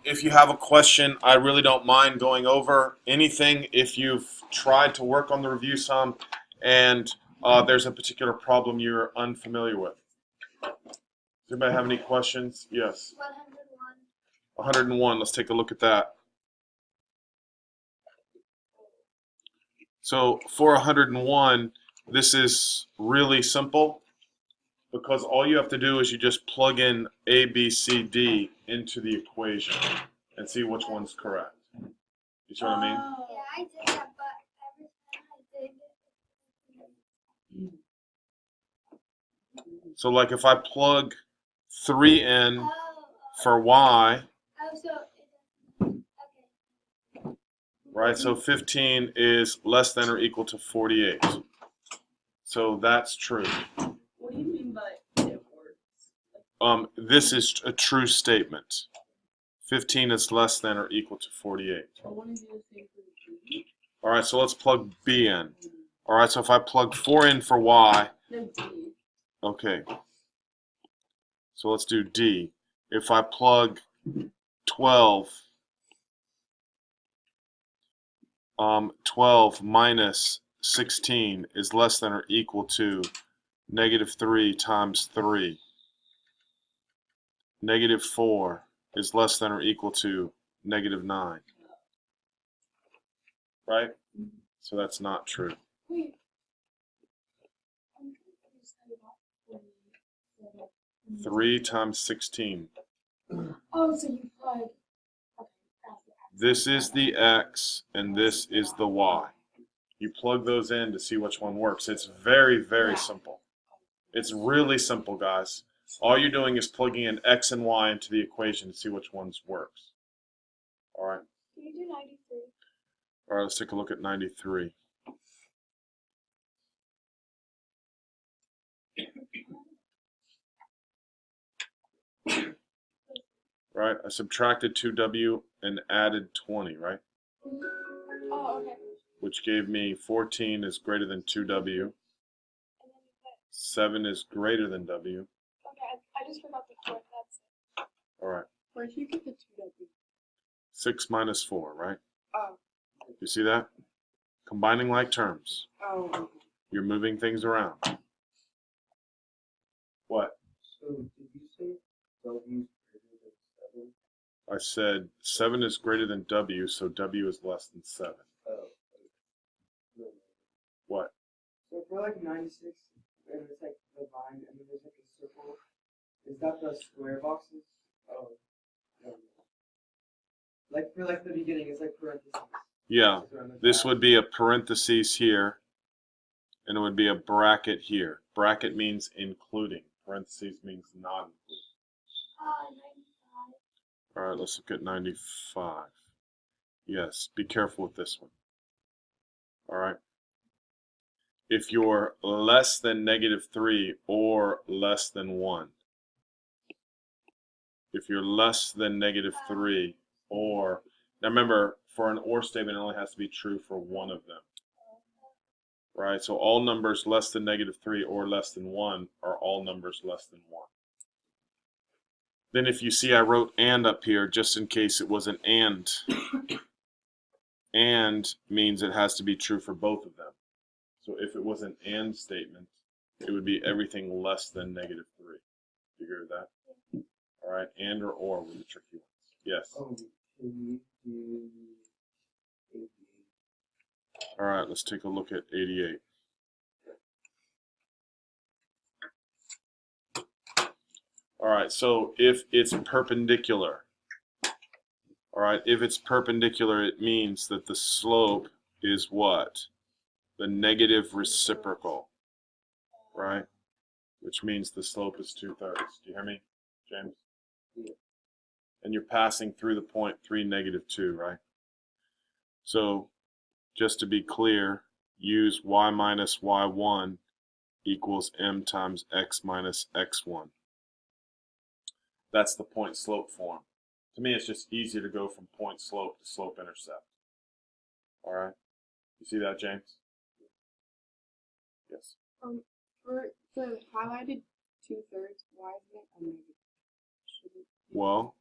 If you have a question, I really don't mind going over anything if you've tried to work on the review sum and there's a particular problem you're unfamiliar with. Does anybody have any questions? Yes. 101. 101. Let's take a look at that. So for 101, this is really simple because all you have to do is you just plug in A, B, C, D into the equation and see which one's correct. You see what I mean? Yeah, I did that, but every time I did So like if I plug 3 in oh, for Y, so okay. right? So 15 is less than or equal to 48. So that's true. What do you mean by it works? This is a true statement. 15 is less than or equal to 48. I want to do the same for the G. All right, so let's plug B in. All right, so if I plug 4 in for Y, No, D. okay. So let's do D. If I plug 12, 12 minus 16 is less than or equal to -3 times 3. -4 is less than or equal to -9. Right? So that's not true. Wait. 3 times 16. Oh, so you plug. This is the X and this is the Y. You plug those in to see which one works. It's very, very simple. It's really simple, guys. All you're doing is plugging in X and Y into the equation to see which ones works. All right. Can you do 93? All right, let's take a look at 93. Right, I subtracted 2W and added 20, right? Oh, okay. Which gave me 14 is greater than 2W. And then you put. 7 is greater than W. Okay, I just forgot the fourth. That's it. All right. Where'd you get the 2W? 6 minus 4, right? Oh. You see that? Combining like terms. Oh, okay. You're moving things around. What? So did you say W is greater than 7? I said 7 is greater than W, so W is less than 7. Oh. No. What? So for like 96, and it's like the line, and then there's like a circle. Is that the square boxes? Oh. No. Like for like the beginning, it's like parentheses. Yeah, It's around the this back. would be a parentheses here, and it would be a bracket here. Bracket means including. Parentheses means not including. 95. All right, let's look at 95. Yes, be careful with this one. All right. If you're less than -3 or less than 1. If you're less than -3 or, now remember, for an or statement, it only has to be true for one of them. Right, so all numbers less than -3 or less than 1 are all numbers less than 1. Then if you see I wrote and up here just in case it was an and. And means it has to be true for both of them. So if it was an and statement, it would be everything less than -3. You agree with that? All right, and or were the tricky ones. Yes. Oh, can you do 88? All right, let's take a look at 88. All right, so if it's perpendicular, all right, if it's perpendicular, it means that the slope is what? The negative reciprocal, right? Which means the slope is 2/3. Do you hear me, James? Yeah. And you're passing through the point 3, -2, right? So just to be clear, use y minus y1 equals m times x minus x1. That's the point slope form. To me, it's just easier to go from point slope to slope intercept. All right? You see that, James? Yes. For the highlighted 2/3, why isn't it a negative? Should it be? Well,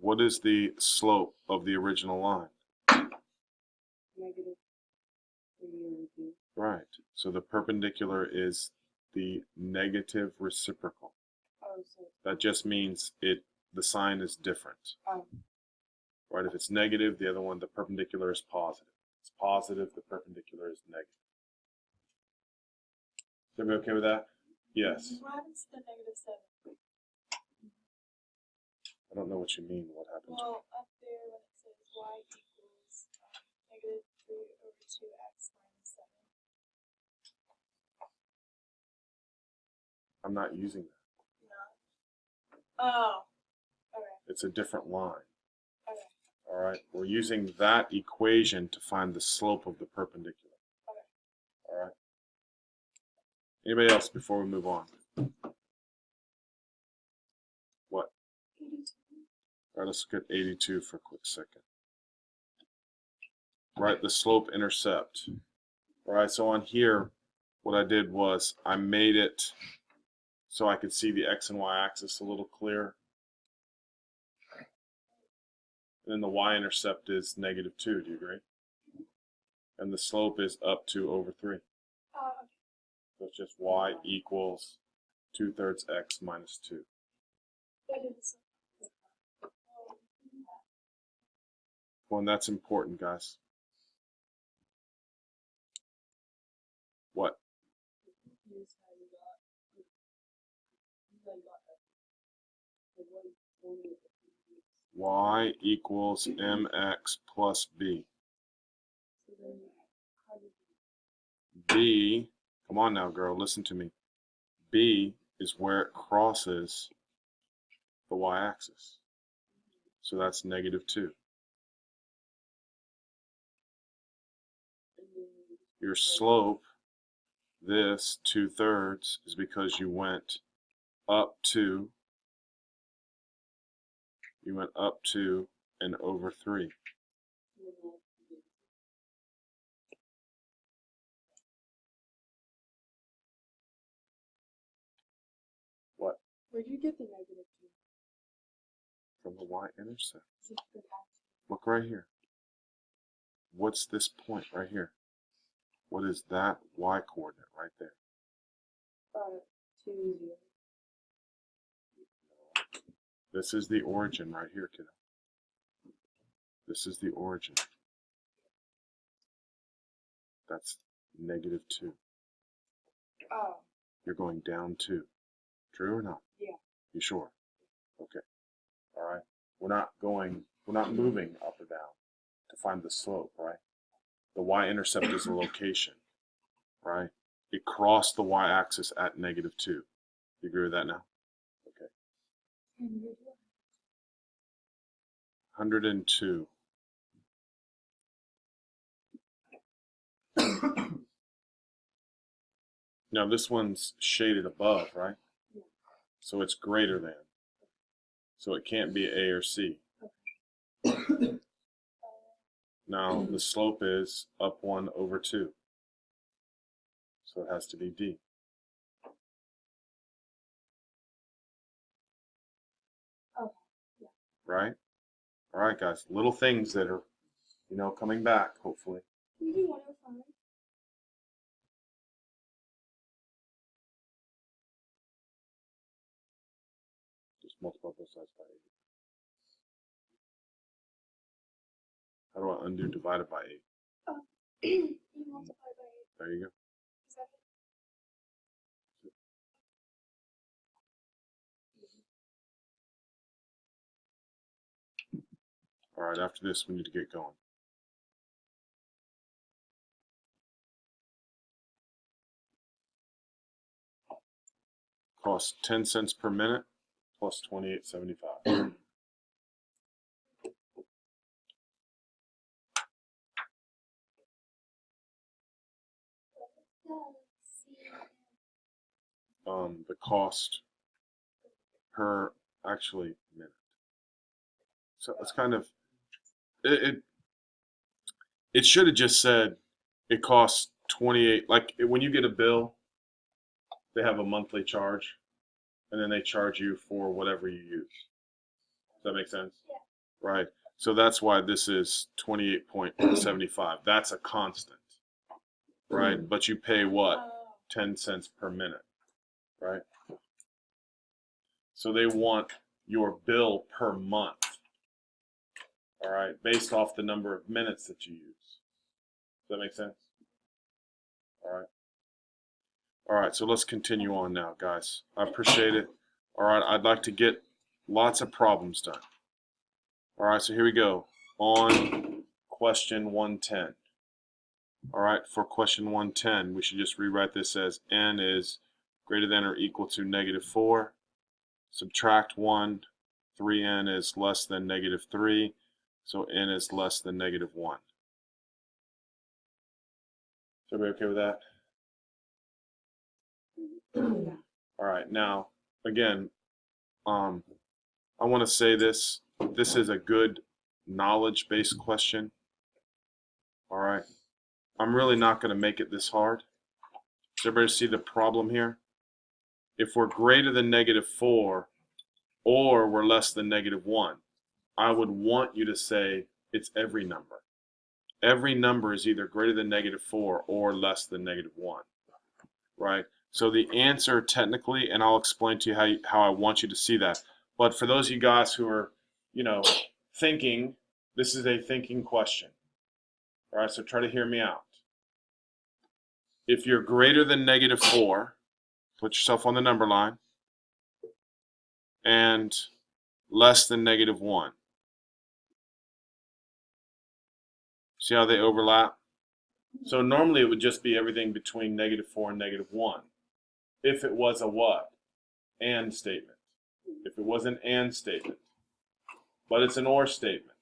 what is the slope of the original line? Negative 3 over 2. Right. So the perpendicular is the negative reciprocal. Oh, so. That just means the sign is different. Oh. Right? If it's negative, the other one, the perpendicular is positive. If it's positive, the perpendicular is negative. Is everybody okay with that? Yes. What happens to the negative 7? I don't know what you mean. What happens? Well, up there when it says y equals negative 3 over 2x minus 7. I'm not using that. No. Oh. Okay. It's a different line. Okay. All right. We're using that equation to find the slope of the perpendicular. Okay. All right. Anybody else before we move on? What? 82. All right, let's look at 82 for a quick second. Right, the slope intercept. All right, so on here, what I did was I made it so I could see the x and y axis a little clearer. And then the y-intercept is -2, do you agree? And the slope is up 2 over 3. Oh, okay. So it's just y equals 2/3 x minus 2. That is. Well, and that's important, guys. What? Here's how you got. Here's how you got that. Like, what is only the Y equals mx plus b. So then, how did you. B, come on now, girl, listen to me. B is where it crosses the y-axis. So that's -2. Your slope, this 2/3, is because you went up 2. You went up 2 and over 3. What? Where'd you get the -2? From the y-intercept. Just the half. Look right here. What's this point right here? What is that y-coordinate right there? 2, 0. This is the origin right here, kiddo. This is the origin. That's -2. Oh, You're going down 2. True or not? yeah. You sure? Okay. All right. We're not moving up or down to find the slope, right? The y-intercept is a location, right? It crossed the y-axis at -2. You agree with that now? Okay. 102. Now this one's shaded above, right? Yeah. So it's greater than. So it can't be A or C. Now the slope is up 1 over 2. So it has to be D. Okay. Yeah. Right? All right, guys. Little things that are, coming back, hopefully. Can you do 105? Just multiply both sides by 8. How do I undo divided by 8? You multiply by 8. There you go. Is that All right, after this, we need to get going. Costs 10 cents per minute plus $28.75. The cost per minute. So it's kind of it should have just said it costs 28. Like when you get a bill, they have a monthly charge, and then they charge you for whatever you use. Does that make sense? Yeah. right? So that's why this is 28.75. That's a constant, right? But you pay what? 10 cents per minute, right? So they want your bill per month, all right, based off the number of minutes that you use. Does that make sense? All right. All right, so let's continue on now, guys. I appreciate it. All right, I'd like to get lots of problems done. All right, so here we go on question 110. All right, for question 110, we should just rewrite this as n is greater than or equal to -4. Subtract 1, 3n is less than -3, so n is less than -1. Is everybody okay with that? All right, now, again, I want to say this. This is a good knowledge-based question. All right. I'm really not going to make it this hard. Does everybody see the problem here? If we're greater than -4 or we're less than -1, I would want you to say it's every number. Every number is either greater than -4 or less than -1, right? So the answer technically, and I'll explain to you how I want you to see that. But for those of you guys who are, thinking, this is a thinking question. All right, so try to hear me out. If you're greater than -4, put yourself on the number line, and less than -1. See how they overlap? So normally it would just be everything between -4 and -1. If it was a what? And statement. If it was an and statement. But it's an or statement.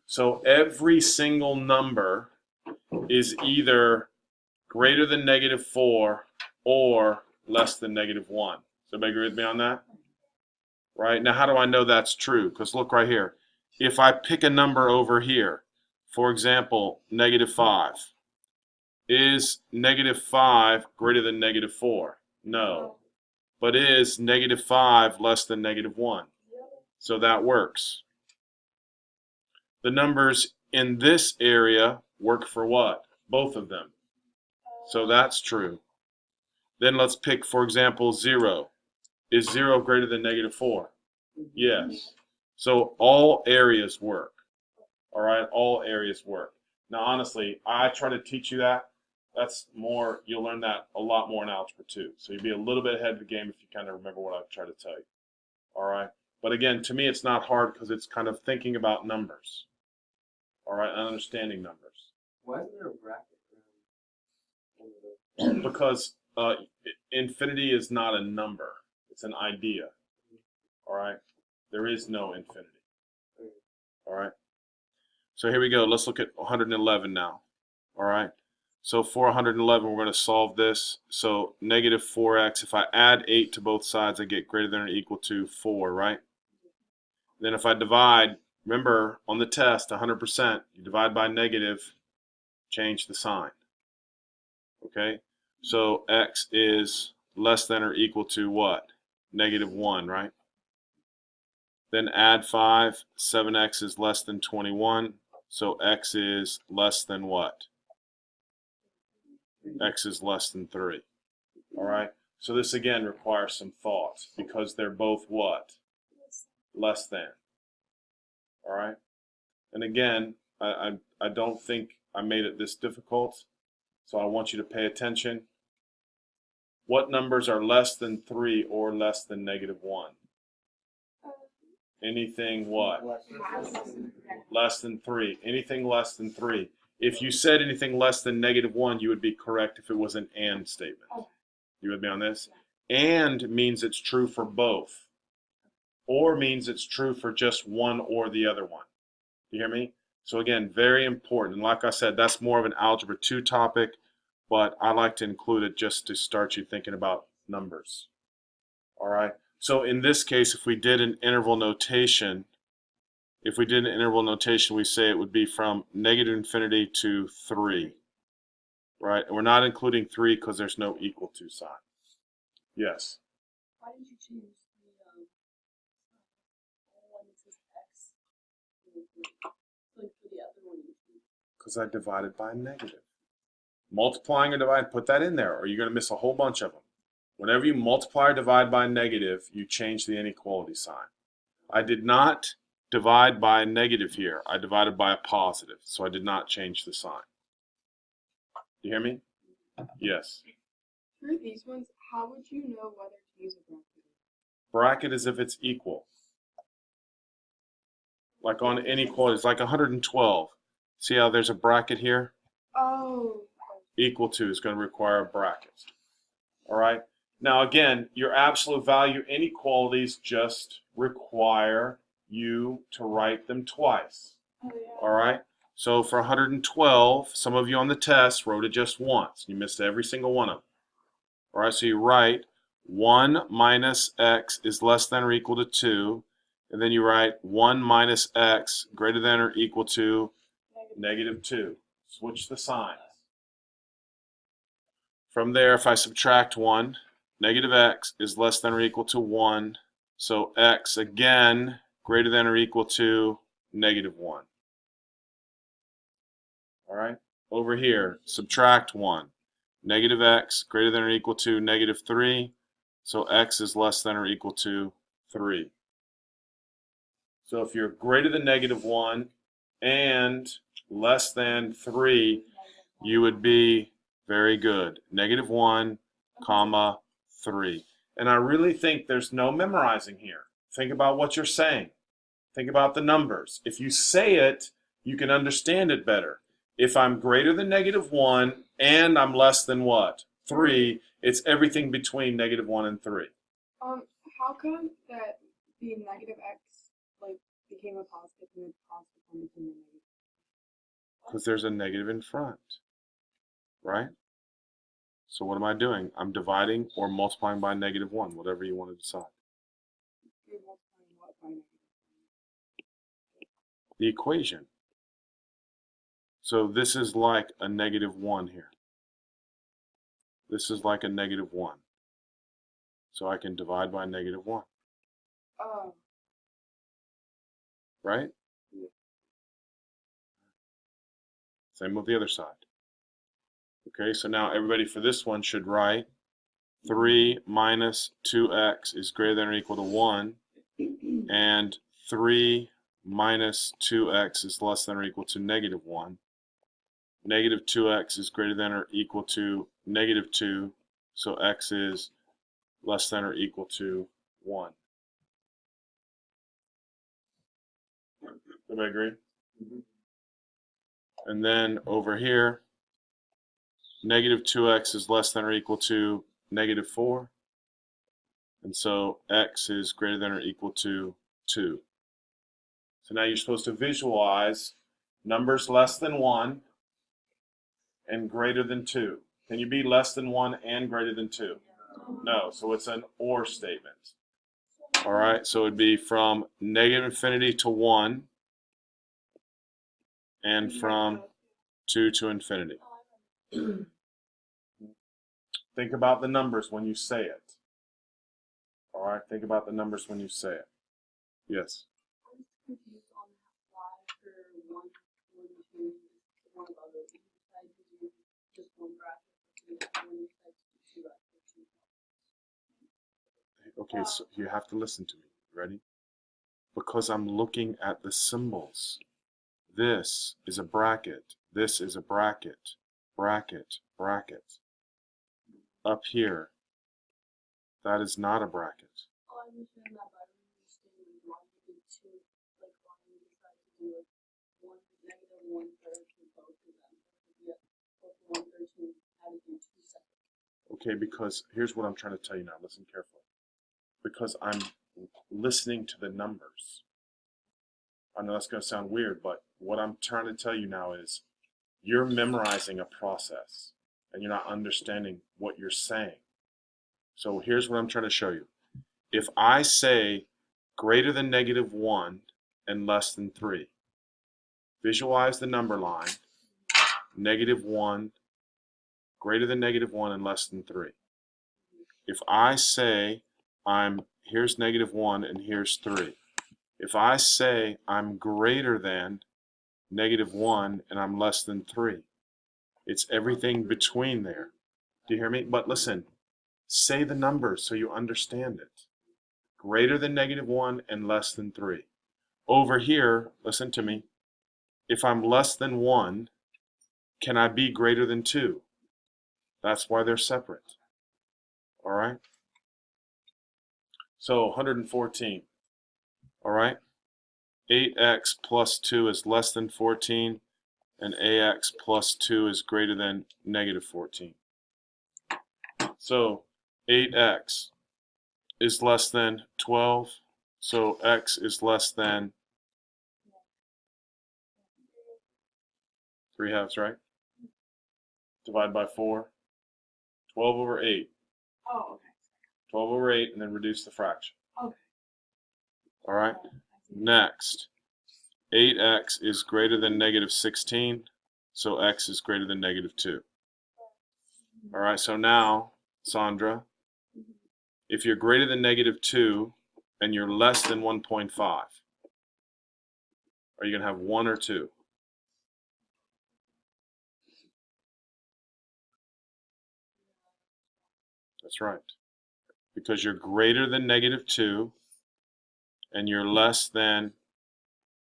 So every single number is either greater than -4 or less than -1. So everybody agree with me on that? Right? Now how do I know that's true? Because look right here. If I pick a number over here, for example, -5. Is -5 greater than -4? No. But is -5 less than -1? So that works. The numbers in this area work for what? Both of them. So that's true. Then let's pick, for example, 0. Is 0 greater than -4? Yes. So all areas work. All right, all areas work. Now, honestly, I try to teach you that. That's more, you'll learn that a lot more in Algebra 2. So you'll be a little bit ahead of the game if you kind of remember what I try to tell you. All right. But again, to me, it's not hard because it's kind of thinking about numbers. All right, and understanding numbers. Why isn't there a bracket? Because infinity is not a number. It's an idea. All right. There is no infinity. All right. So here we go. Let's look at 111 now. All right. So for 111, we're going to solve this. So -4x, if I add 8 to both sides, I get greater than or equal to 4, right? Then if I divide, remember on the test, 100%, you divide by negative, change the sign. Okay? So x is less than or equal to what? -1, right? Then add 5, 7x is less than 21, so x is less than what? X is less than 3. All right? So this again requires some thought because they're both what? Less than. All right? And again, I don't think I made it this difficult, so I want you to pay attention. What numbers are less than 3 or less than -1? Anything what? Less than 3. Anything less than 3. If you said anything less than -1, you would be correct if it was an and statement. You with me on this? And means it's true for both. Or means it's true for just one or the other one. You hear me? So again, very important. And like I said, that's more of an Algebra 2 topic, but I like to include it just to start you thinking about numbers. All right? So in this case, if we did an interval notation, we say it would be from -infinity to 3, right? And we're not including 3 because there's no equal to sign. Yes? Why did you choose the one that says x? Because I divided by a negative. Multiplying or dividing, put that in there, or you're going to miss a whole bunch of them. Whenever you multiply or divide by a negative, you change the inequality sign. I did not divide by a negative here. I divided by a positive, so I did not change the sign. You hear me? Yes. For these ones, how would you know whether to use a bracket? Bracket is if it's equal. Like on inequalities, like 112. See how there's a bracket here? Oh. Equal to is going to require a bracket. All right? Now again, your absolute value inequalities just require you to write them twice. Oh, yeah. All right? So for 112, some of you on the test wrote it just once. You missed every single one of them. All right, so you write 1 minus x is less than or equal to 2. And then you write 1 minus x greater than or equal to negative 2. Switch the signs. From there, if I subtract 1, negative x is less than or equal to 1. So x, again, greater than or equal to negative 1. All right? Over here, subtract 1. Negative x greater than or equal to negative 3. So x is less than or equal to 3. So if you're greater than negative 1 and less than 3, you would be very good. Negative 1, comma, 3. And I really think there's no memorizing here. Think about what you're saying. Think about the numbers. If you say it, you can understand it better. If I'm greater than negative 1 and I'm less than what? 3, it's everything between negative 1 and 3. How come that the negative x became a positive and the positive one became a negative? Because there's a negative in front, right? So what am I doing? I'm dividing or multiplying by negative 1, whatever you want to decide. You're multiplying what by negative? The equation. So this is like a negative 1 here. This is like a negative 1. So I can divide by negative 1. Oh. Right? Yeah. Same with the other side. Okay, so now everybody for this one should write 3 minus 2x is greater than or equal to 1, and 3 minus 2x is less than or equal to negative 1. Negative 2x is greater than or equal to negative 2, so x is less than or equal to 1. Everybody agree? Mm-hmm. And then over here, negative 2x is less than or equal to negative 4. And so x is greater than or equal to 2. So now you're supposed to visualize numbers less than 1 and greater than 2. Can you be less than 1 and greater than 2? No, so it's an or statement. All right, so it would be from negative infinity to 1 and from 2 to infinity. Think about the numbers when you say it. All right, think about the numbers when you say it. Yes? I was confused on why for 1, 2, one above it, you decided to do just one bracket, when you decided to do 2 brackets. Okay, so you have to listen to me. Ready? Because I'm looking at the symbols. This is a bracket. This is a bracket. Bracket. Bracket. Up here, that is not a bracket. Oh, I understand that, but I don't understand why you did 2, why you decided to do 1, negative 1/3 with both of them. Yeah, both 1/3 had to do 2 separate. Okay, because here's what I'm trying to tell you now. Listen carefully. Because I'm listening to the numbers. I know that's going to sound weird, but what I'm trying to tell you now is you're memorizing a process and you're not understanding what you're saying. So here's what I'm trying to show you. If I say greater than negative 1 and less than 3, visualize the number line, negative 1, greater than negative 1 and less than 3. If I say here's negative 1 and here's 3. If I say I'm greater than -1, and I'm less than 3. It's everything between there. Do you hear me? But listen, say the numbers so you understand it. Greater than -1 and less than 3. Over here, listen to me, if I'm less than 1, can I be greater than 2? That's why they're separate. All right? So 114. All right? 8x plus 2 is less than 14, and ax plus 2 is greater than -14. So 8x is less than 12, so x is less than 3/2, right? Divide by 4. 12 over 8. Oh, okay. 12 over 8, and then reduce the fraction. Okay. All right? Next, 8x is greater than -16, so x is greater than -2. All right, so now, Sandra, if you're greater than -2 and you're less than 1.5, are you going to have 1 or 2? That's right. Because you're greater than -2 and you're less than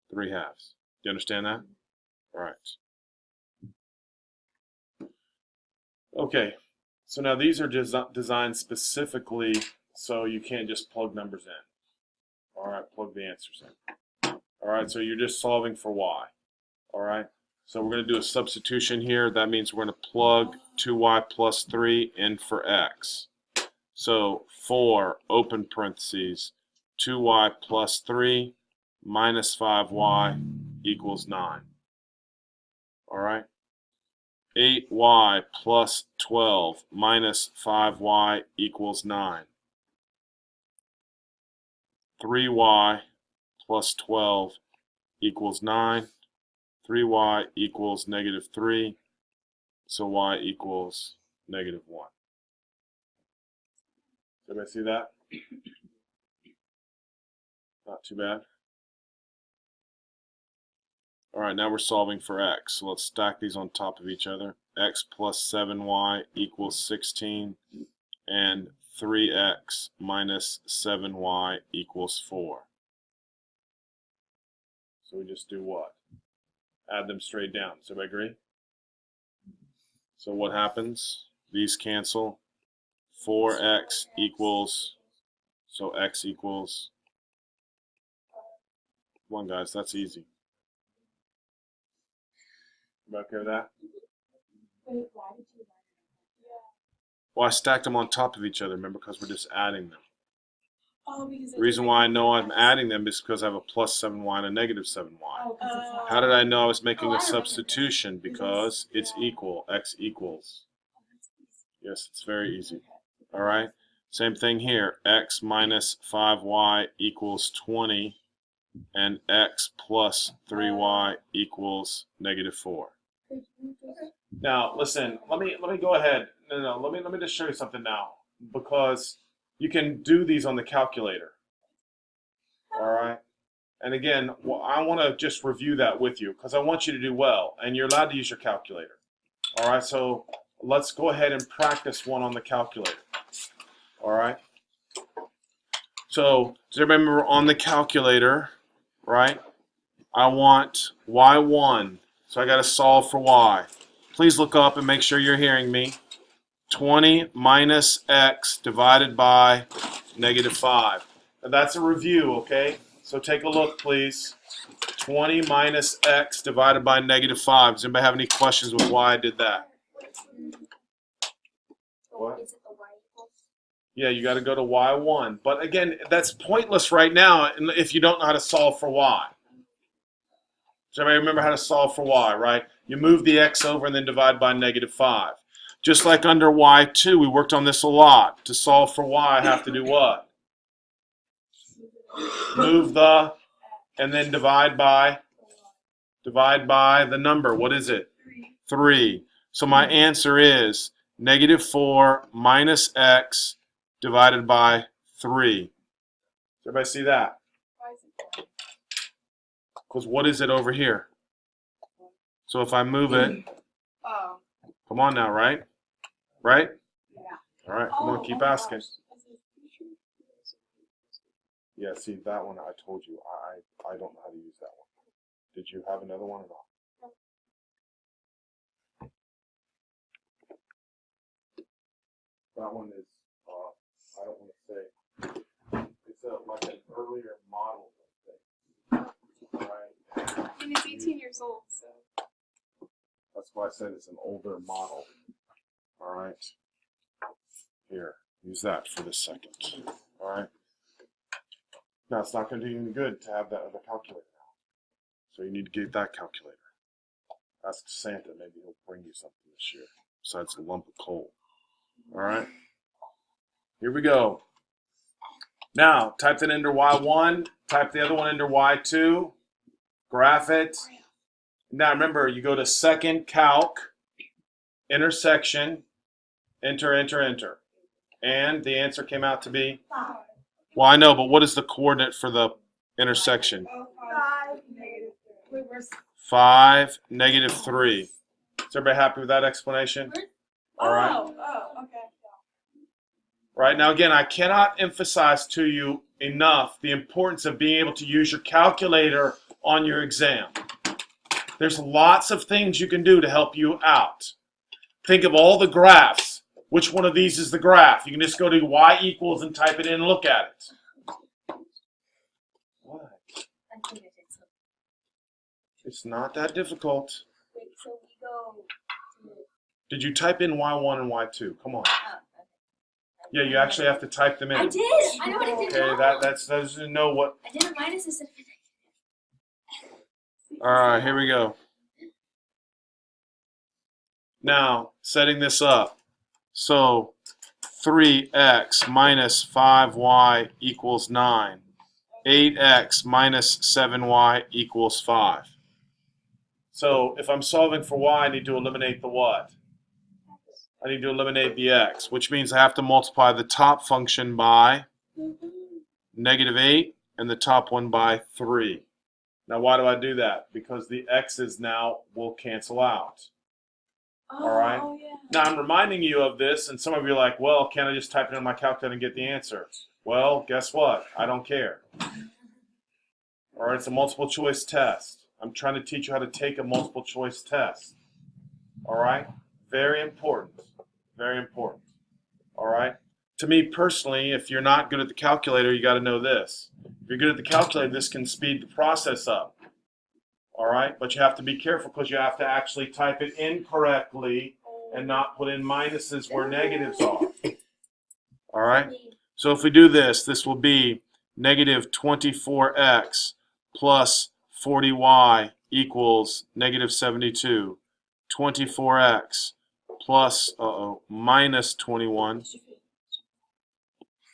3/2. Do you understand that? All right. Okay, so now these are just designed specifically so you can't just plug numbers in. All right, plug the answers in. All right, so you're just solving for y. All right, so we're going to do a substitution here. That means we're going to plug 2y plus 3 in for x. So 4, open parentheses, 2y plus 3 minus 5y equals 9. All right. 8y plus 12 minus 5y equals 9. 3y plus 12 equals 9. 3y equals -3. So y equals -1. Everybody see that? Not too bad. All right, now we're solving for x. So let's stack these on top of each other. X plus 7y equals 16, and 3x minus 7y equals 4. So we just do what? Add them straight down. Does everybody agree? So what happens? These cancel. 4x equals, so x equals, come on guys, that's easy. You okay with that? Wait, why did you write it? Well, I stacked them on top of each other, remember, because we're just adding them. Oh, because The reason why I know I'm adding them is because I have a plus 7y and a -7y. Oh, 'cause it's not. How did I know I was making Oh, I a remember substitution? this. Because it's Yeah. equal, x equals. Oh, that's easy. Yes, it's very easy. Okay. All right, same thing here. X minus 5y equals 20, and x plus 3y equals -4. Now, listen. Let me go ahead. No. Let me just show you something now, because you can do these on the calculator. All right. And again, I want to just review that with you because I want you to do well, and you're allowed to use your calculator. All right. So let's go ahead and practice one on the calculator. All right. So does everybody remember on the calculator, right? I want y1. So I got to solve for y. Please look up and make sure you're hearing me. 20 minus x divided by -5. Now that's a review, okay? So take a look, please. 20 minus x divided by -5. Does anybody have any questions with why I did that? What? Is it the y equals? Yeah, you got to go to y1. But again, that's pointless right now if you don't know how to solve for y. So everybody remember how to solve for y, right? You move the x over and then divide by -5. Just like under y2, we worked on this a lot. To solve for y, I have to do what? Move the, and then divide by the number. What is it? 3. So my answer is -4 minus x divided by 3. Does everybody see that? Why is it 4? Because what is it over here? So if I move it, Oh. come on now, right? Right? Yeah. All right, come on, keep asking. Yeah, see, that one I told you, I don't know how to use that one. Did you have another one or not? That one is, I don't want to say, it's like an earlier model of thing, right? And it's 18 years old, so. That's why I said it's an older model. All right. Here, use that for this second. All right. Now, it's not going to do you any good to have that other calculator now. So you need to get that calculator. Ask Santa, maybe he'll bring you something this year besides a lump of coal. All right. Here we go. Now, type that into Y1. Type the other one into Y2. Graph it. Now, remember, you go to second calc, intersection, enter, enter, enter. And the answer came out to be? 5. Well, I know, but what is the coordinate for the intersection? 5, negative 3. Wait, where's 5, negative 3. Is everybody happy with that explanation? All right. Oh, okay. Right, now again, I cannot emphasize to you enough the importance of being able to use your calculator on your exam. There's lots of things you can do to help you out. Think of all the graphs. Which one of these is the graph? You can just go to y equals and type it in and look at it. What? I think I did something. It's not that difficult. Wait, so we go to, Did you type in y1 and y2? Come on. okay. Yeah, you actually have to type them in. I did! I know what I did Okay, wrong. that doesn't know what. I did a minus instead of a All right, here we go. Now, setting this up. So, 3x minus 5y equals 9. 8x minus 7y equals 5. So, if I'm solving for y, I need to eliminate the what? I need to eliminate the x, which means I have to multiply the top function by negative 8 and the top one by 3. Now, why do I do that? Because the x's now will cancel out. All right? Oh, yeah. Now, I'm reminding you of this, and some of you are like, well, can't I just type it in my calculator and get the answer? Well, guess what? I don't care. All right, it's a multiple choice test. I'm trying to teach you how to take a multiple choice test. All right? Very important. Very important. All right? To me personally, if you're not good at the calculator, you got to know this. If you're good at the calculator, this can speed the process up. All right? But you have to be careful because you have to actually type it in correctly and not put in minuses where negatives are. All right? So if we do this, this will be negative 24x plus 40y equals negative 72. 24x plus, minus 21.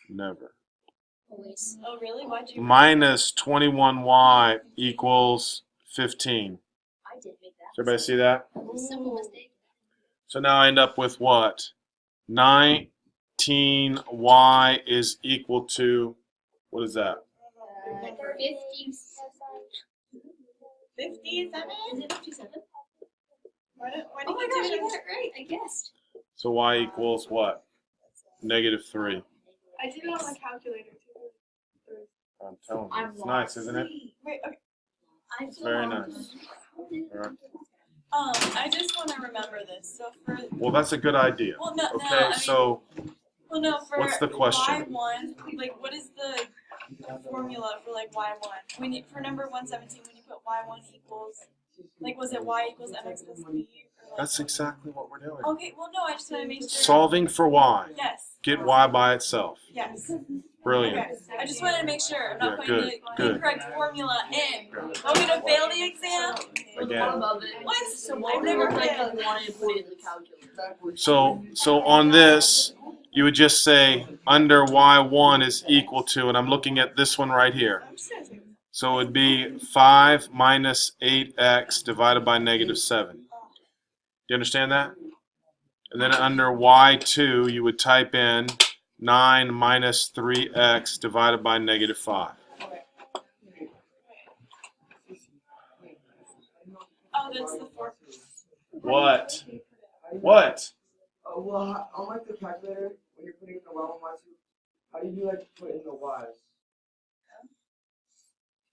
Never. always. Oh, really? Why'd you? Minus 21y equals 15. I did make that. Does everybody see that? Simple mistake. So now I end up with what? 19y is equal to, what is that? 57. 57? Is it 57? Why did Oh my gosh, you you do got it right. I guessed. So y equals what? Negative 3. I did it on my calculator too. I'm telling you. I'm It's nice, isn't it? Wait, okay. It's very nice. All right. I just want to remember this. So for Well, that's a good idea. well, no, Okay, no. I mean, so well, no. For what's the question? Y1, like, what is the formula for like Y1? When you, for number 117, when you put Y1 equals, like, was it Y equals MX plus B? Or like, that's exactly what we're doing. okay. Well, no. I just want to make sure. Solving for y. Yes. Get y by itself. Yes. Brilliant. Okay. I just wanted to make sure I'm not Yeah, putting good, the good. incorrect formula in. Are we gonna fail the exam? Again. What? So I've never failed. wanted to put it in the calculator. So on this, you would just say under y1 is equal to, and I'm looking at this one right here. I'm just gonna say. So it would be 5 minus 8x divided by negative 7. Do you understand that? And then under y2, you would type in 9 minus 3x divided by negative 5. Oh, that's the four. What? What? Oh, well, on like the calculator, when you're putting in the y1, y2, how do you like put in the y's?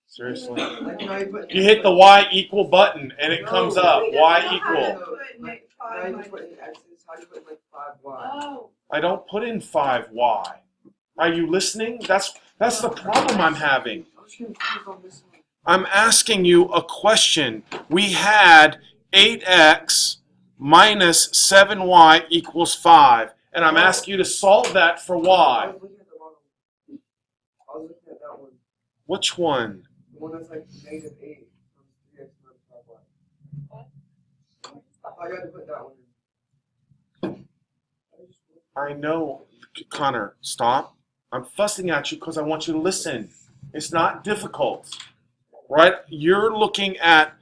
Seriously? Like, you know, You hit the y equal button and it comes up. He doesn't Y know how to equal. put Like, five now you minus- put in x's, how do you put in like 5y? Oh. I don't put in 5y. Are you listening? That's the problem I'm having. I'm just confused on this one. I'm asking you a question. We had 8x minus 7y equals 5. And I'm asking you to solve that for I y. was looking at the bottom. I was looking at that one. Which one? The one that's like negative 8 from 3x minus 5y. I thought you had to put that one in. I know, Connor, stop. I'm fussing at you because I want you to listen. It's not difficult, right? You're looking at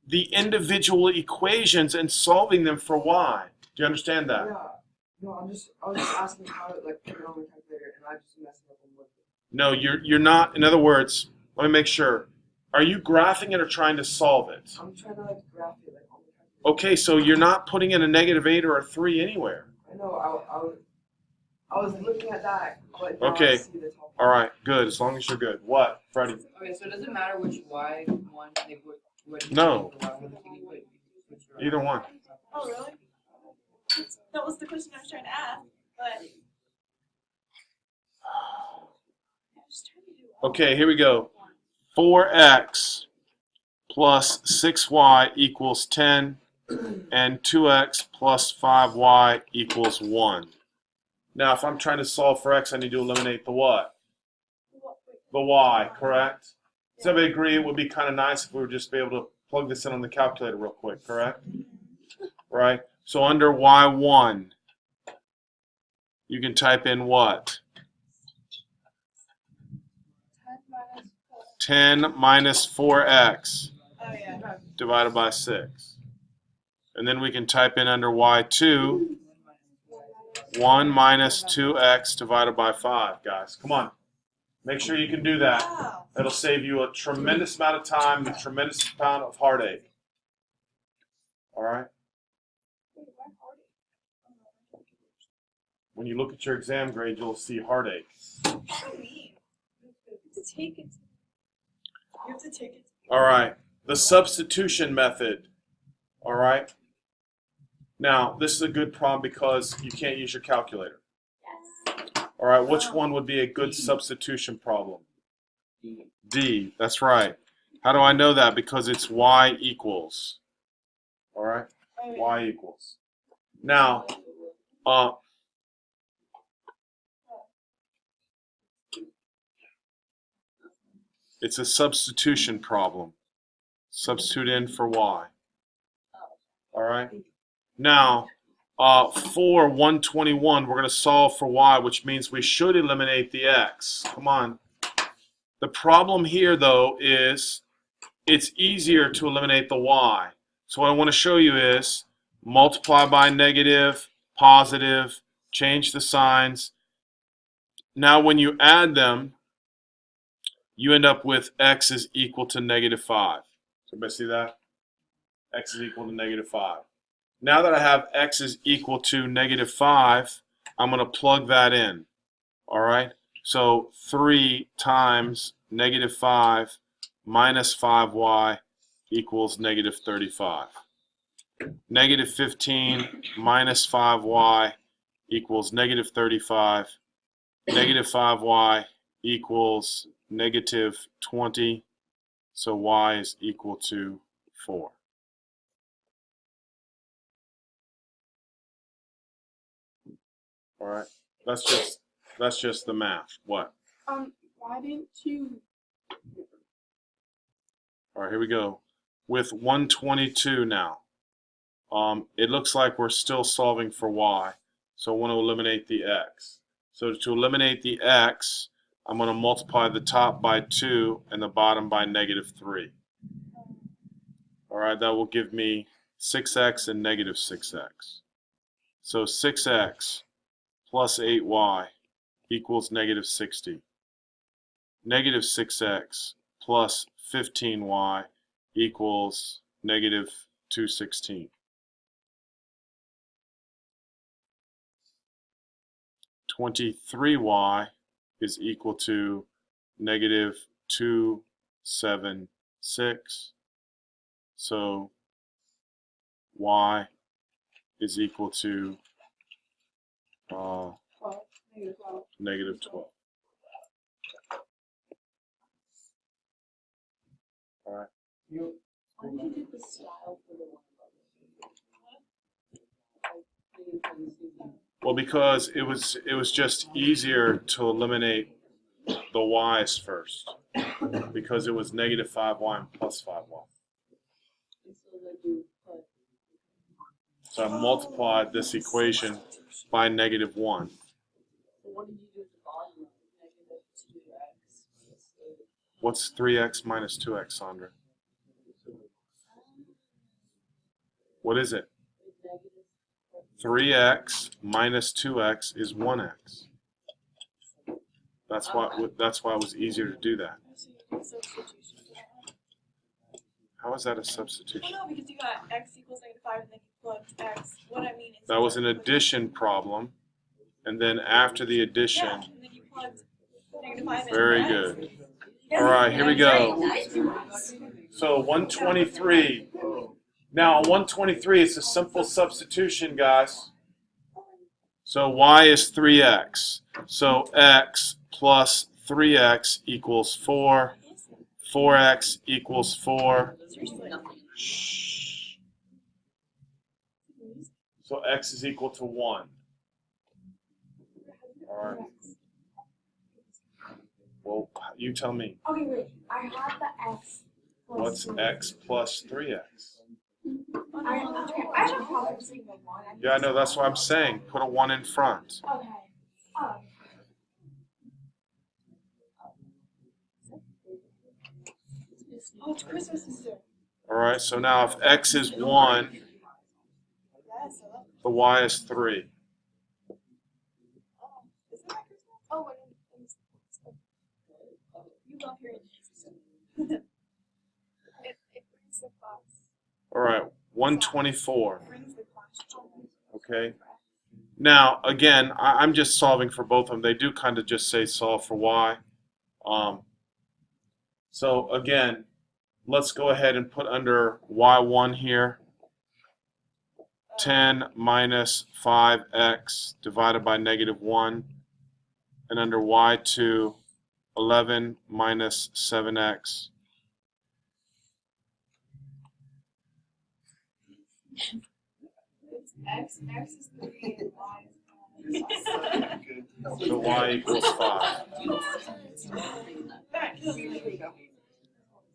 the individual equations and solving them for y. Do you understand that? Yeah. No, I was just asking how to like put it on the calculator, and I just messed it up and looked it. No, you're not. In other words, let me make sure. Are you graphing it or trying to solve it? I'm trying to like graph it like on the calculator. Okay, so you're not putting in a -8 or a 3 anywhere. I know. I was looking at that, but now Okay. I see the top. All right, good. As long as you're good. What, Freddie? Okay, so it doesn't matter which y1 they put. No. Which Either one. Oh, really? That was the question I was trying to ask, but. I was trying to do Okay, here we go. 4x plus 6y equals 10, and 2x plus 5y equals 1. Now, if I'm trying to solve for x, I need to eliminate the what? The y, correct? Does everybody agree it would be kind of nice if we would just be able to plug this in on the calculator real quick, correct? Right? So under y1, you can type in what? 10 minus 4x Oh, yeah. divided by 6. And then we can type in under y2, 1 minus 2x divided by 5, guys. Come on. Make sure you can do that. Wow. That'll save you a tremendous amount of time and a tremendous amount of heartache. All right? When you look at your exam grade, you'll see heartache. What do you mean? You have to take it. You have to take it. All right. The substitution method. All right? Now, this is a good problem because you can't use your calculator. Yes. All right, which one would be a good substitution problem? D, that's right. How do I know that? Because it's y equals. All right, y equals. Now, it's a substitution problem. Substitute in for y. All right. Now, for 121, we're going to solve for y, which means we should eliminate the x. Come on. The problem here, though, is it's easier to eliminate the y. So what I want to show you is multiply by negative, positive, change the signs. Now, when you add them, you end up with x is equal to -5. So everybody see that? X is equal to -5. Now that I have x is equal to -5, I'm going to plug that in. All right? So 3 times -5 minus 5y equals -35. -15 minus 5y equals -35. -5y equals -20. So y is equal to 4. All right, that's just the math. What? Why didn't you? All right, here we go. With 122 now, it looks like we're still solving for y. So I want to eliminate the x. So to eliminate the x, I'm going to multiply the top by 2 and the bottom by -3. All right, that will give me 6x and -6x. So 6x plus 8y equals -60. -6x plus 15y equals negative 216. 23y is equal to negative 276. So y is equal to negative 12. All right. Why did you do the style for the one above? Well, because it was just easier to eliminate the y's first, because it was negative 5y and plus 5y. And so then you put, So I multiplied this equation by negative 1. so what did you do at the bottom of negative 2x? What's 3x minus 2x, Sandra? What is it? Negative 3x minus 2x is 1x. That's why it was easier to do that. How is that a Well, substitution? no, because you got x equals negative 5 and then you plugged x. What I mean is That was an addition problem, and then after the addition, yeah, and then you plugged negative 5 in. very x. good. All right, here we go. So 123. Now, on 123, it's a simple substitution, guys. So y is 3x. So x plus 3x equals 4. 4x equals 4. Seriously. Shh. So x is equal to 1. All right. Well, you tell me. Okay, wait. I have the x. plus What's three. x plus 3x? I have a problem saying the one. Yeah, I know. That's what I'm saying. Put a 1 in front. Okay. Oh. Oh, it's Christmas sister. All right. So now if x is 1, Yeah, so that, the y is 3. isn't that Christmas? Oh, and you love hearing it brings the thoughts. All right. 124. Brings the question. Okay. Now, again, I'm just solving for both of them. They do kind of just say solve for y. So again, let's go ahead and put under y1 here. 10 minus 5x divided by negative 1. And under y2, 11 minus 7x. X is 3 and y is So y equals 5. That kills me.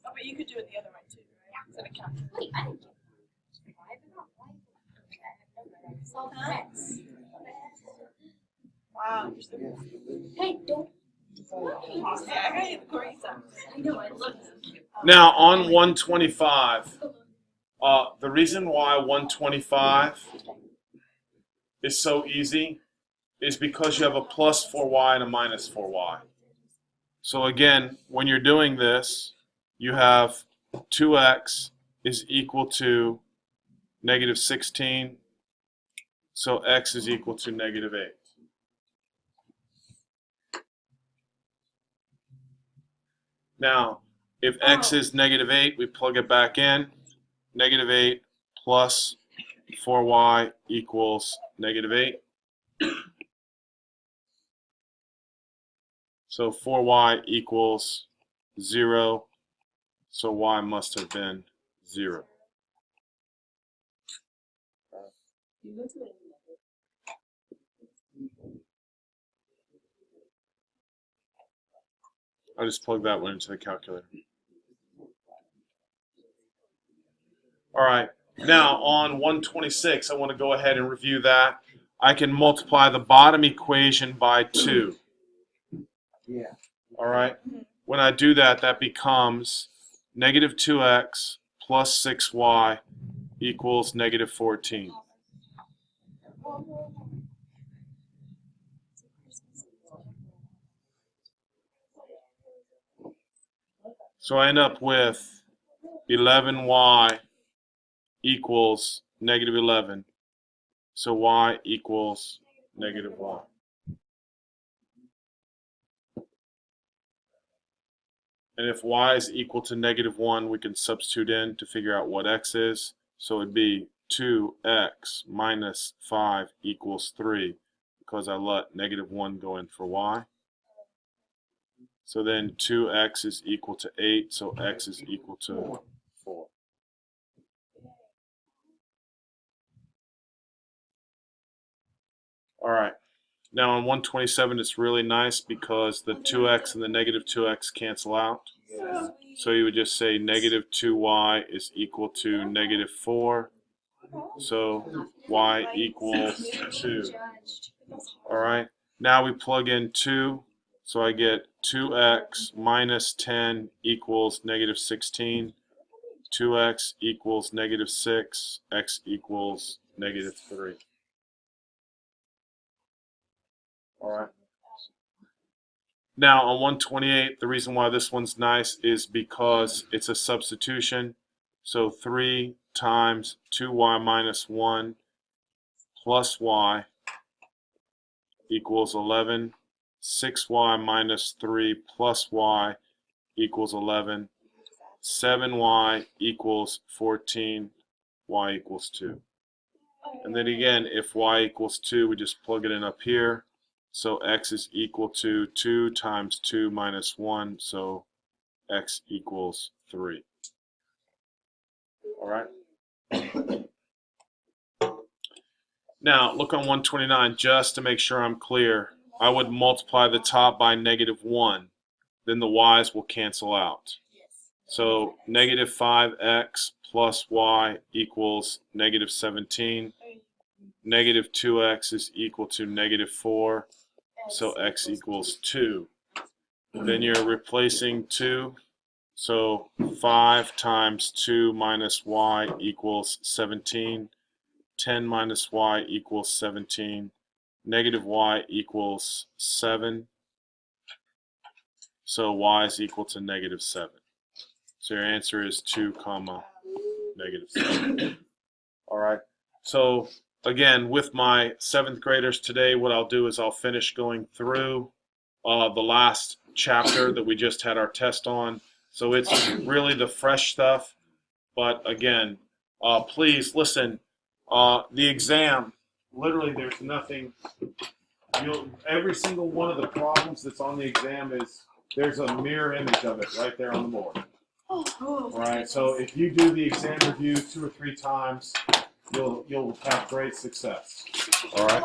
Oh, but you could do it the other way too, right? Instead of counting. Wait, I didn't. Why did not like solve x? Wow, you're so good. Hey, don't. Hey, I got you the correct side. I know, I looked. Now, on 125, the reason why 125 is so easy is because you have a plus 4y and a minus 4y. So again, when you're doing this, you have 2x is equal to negative 16. So x is equal to negative 8. Now, if x is negative 8, we plug it back in. Negative 8 plus 4y equals negative 8. So 4y equals 0. So y must have been 0. you go to the I just plugged that one into the calculator. All right. Now on 126, I want to go ahead and review that. I can multiply the bottom equation by 2. Yeah. All right. When I do that, that becomes negative 2x plus 6y equals negative 14. So I end up with 11y equals negative 11. So y equals negative 1. And if y is equal to negative 1, we can substitute in to figure out what x is. So it'd be 2x minus 5 equals 3, because I let negative 1 go in for y. So then 2x is equal to 8, so x is equal to 4. All right. Now on 127, it's really nice because the 2x and the negative 2x cancel out. So you would just say negative 2y is equal to negative 4. So y equals 2. All right. Now we plug in 2. So I get 2x minus 10 equals negative 16. 2x equals negative 6. X equals negative 3. All right. Now on 128, the reason why this one's nice is because it's a substitution. So 3 times 2y minus 1 plus y equals 11. 6y minus 3 plus y equals 11. 7y equals 14. Y equals 2. And then again, if y equals 2, we just plug it in up here. So x is equal to 2 times 2 minus 1, so x equals 3. All right? Now, look on 129, just to make sure I'm clear. I would multiply the top by negative 1. Then the y's will cancel out. So negative 5x plus y equals negative 17. Negative 2x is equal to negative 4. So x equals 2. Then you're replacing 2. So 5 times 2 minus y equals 17. 10 minus y equals 17. Negative y equals 7. So y is equal to negative 7. So your answer is 2 comma negative 7. All right. So again, with my 7th graders today, what I'll do is I'll finish going through the last chapter that we just had our test on. So it's really the fresh stuff. But again, please listen. The exam, literally there's nothing. Every single one of the problems that's on the exam there's a mirror image of it right there on the board. All right. So if you do the exam review 2 or 3 times, you'll have great success. All right.